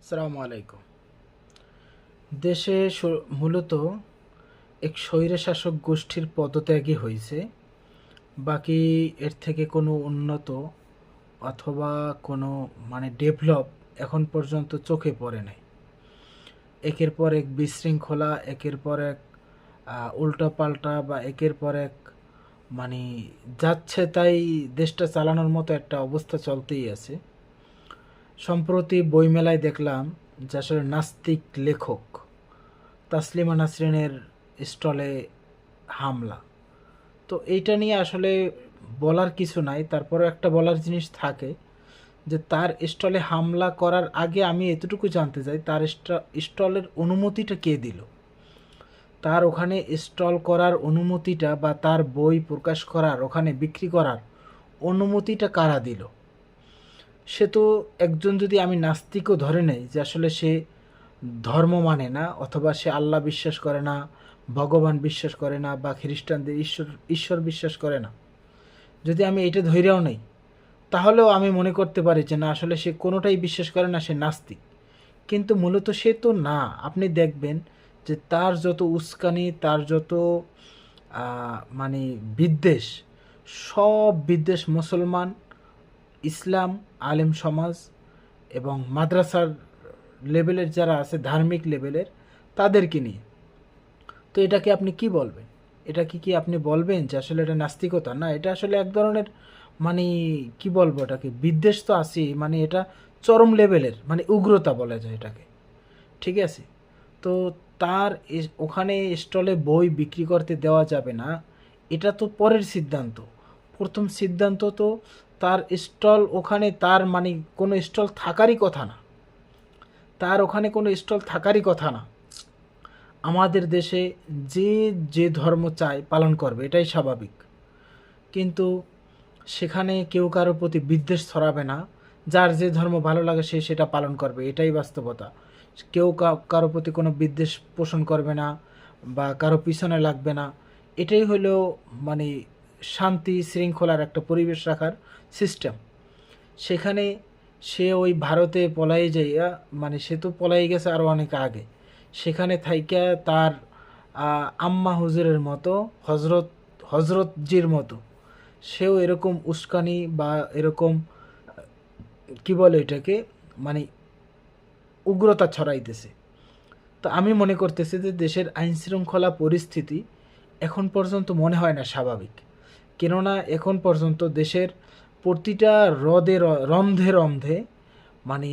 আসসালামু আলাইকুম। দেশে মূলত এক স্বৈরশাসক গোষ্ঠীর পদত্যাগই হয়েছে। বাকি এর থেকে কোনো উন্নত অথবা কোনো ডেভেলপ এখন পর্যন্ত চোখে পড়ে নাই। একের পর এক বিশৃঙ্খলা, একের পর এক উল্টাপাল্টা বা একের পর এক মানে যাচ্ছে তাই দেশটা চালানোর মতো একটা অবস্থা চলতেই আছে। সম্প্রতি বইমেলায় দেখলাম যে আসলে নাস্তিক লেখক তাসলিমা নাসরিনের স্টলে হামলা। তো এইটা নিয়ে আসলে বলার কিছু নাই, তারপরে একটা বলার জিনিস থাকে যে তার স্টলে হামলা করার আগে আমি এতটুকু জানতে চাই তার স্টলের অনুমতিটা কে দিল, তার ওখানে স্টল করার অনুমতিটা বা তার বই প্রকাশ করার ওখানে বিক্রি করার অনুমতিটা কারা দিল। সে তো একজন, যদি আমি নাস্তিকও ধরে নেই যে আসলে সে ধর্ম মানে না অথবা সে আল্লাহ বিশ্বাস করে না, ভগবান বিশ্বাস করে না বা খ্রিস্টানদের ঈশ্বর ঈশ্বর বিশ্বাস করে না, যদি আমি এটা ধৈর্যও নেই, তাহলেও আমি মনে করতে পারি যে না, আসলে সে কোনোটাই বিশ্বাস করে না, সে নাস্তিক। কিন্তু মূলত সে তো না। আপনি দেখবেন যে তার যত উস্কানি, তার যত মানে বিদ্বেষ, সব বিদ্বেষ মুসলমান, ইসলাম, আলেম সমাজ এবং মাদ্রাসার লেভেলের যারা আছে, ধার্মিক লেভেলের, তাদেরকে নিয়ে। তো এটাকে আপনি কি বলবেন? এটা কি আপনি বলবেন যে আসলে এটা নাস্তিকতা? না, এটা আসলে এক ধরনের মানে কি বলবো এটাকে, বিদ্বেষ তো আছেই, এটা চরম লেভেলের, উগ্রতা বলা যায় এটাকে। ঠিক আছে? তো তার ওখানে স্টলে বই বিক্রি করতে দেওয়া যাবে না, এটা তো পরের সিদ্ধান্ত। প্রথম সিদ্ধান্ত তো তার স্টল ওখানে, তার কোনো স্টল থাকারই কথা না, তার ওখানে কোনো স্টল থাকারই কথা না। আমাদের দেশে যে যে ধর্ম চায় পালন করবে, এটাই স্বাভাবিক। কিন্তু সেখানে কেউ কারোর প্রতি বিদ্বেষ ছড়াবে না, যার যে ধর্ম ভালো লাগে সে সেটা পালন করবে, এটাই বাস্তবতা। কেউ কারো প্রতি কোনো বিদ্বেষ পোষণ করবে না বা কারো পিছনে লাগবে না। এটাই হলো মানে শান্তি শৃঙ্খলার একটা পরিবেশ রাখার সিস্টেম। সেখানে সে ওই ভারতে পলাই যাইয়া, সে তো পলাই গেছে আরও অনেক আগে। সেখানে থাইকা তার আম্মা হুজুরের মতো, হজরতজির মতো সেও এরকম উস্কানি বা এরকম কি বলে এটাকে, মানে উগ্রতা ছড়াইতেছে। তো আমি মনে করতেছি যে দেশের আইন শৃঙ্খলা পরিস্থিতি এখন পর্যন্ত মনে হয় না স্বাভাবিক। কেননা এখন পর্যন্ত দেশের প্রতিটা রন্ধে রন্ধে মানে